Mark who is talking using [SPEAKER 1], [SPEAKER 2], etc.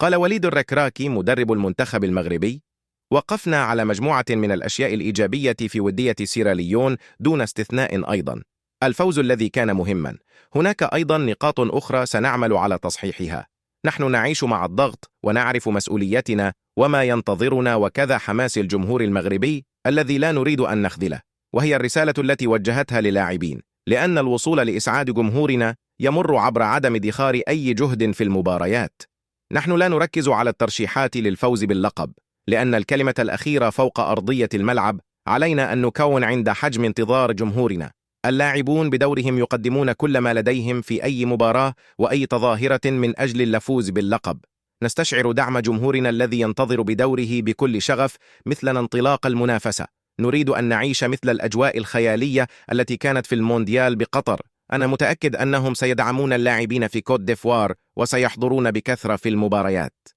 [SPEAKER 1] قال وليد الركراكي مدرب المنتخب المغربي: وقفنا على مجموعة من الأشياء الإيجابية في ودية سيراليون دون استثناء أيضا. الفوز الذي كان مهما. هناك أيضا نقاط أخرى سنعمل على تصحيحها. نحن نعيش مع الضغط ونعرف مسؤوليتنا وما ينتظرنا وكذا حماس الجمهور المغربي الذي لا نريد أن نخذله، وهي الرسالة التي وجهتها للاعبين، لأن الوصول لإسعاد جمهورنا يمر عبر عدم ادخار أي جهد في المباريات. نحن لا نركز على الترشيحات للفوز باللقب، لأن الكلمة الأخيرة فوق أرضية الملعب. علينا أن نكون عند حجم انتظار جمهورنا. اللاعبون بدورهم يقدمون كل ما لديهم في أي مباراة وأي تظاهرة من أجل الفوز باللقب. نستشعر دعم جمهورنا الذي ينتظر بدوره بكل شغف مثلنا انطلاق المنافسة. نريد أن نعيش مثل الأجواء الخيالية التي كانت في المونديال بقطر. أنا متأكد أنهم سيدعمون اللاعبين في كوت ديفوار وسيحضرون بكثرة في المباريات.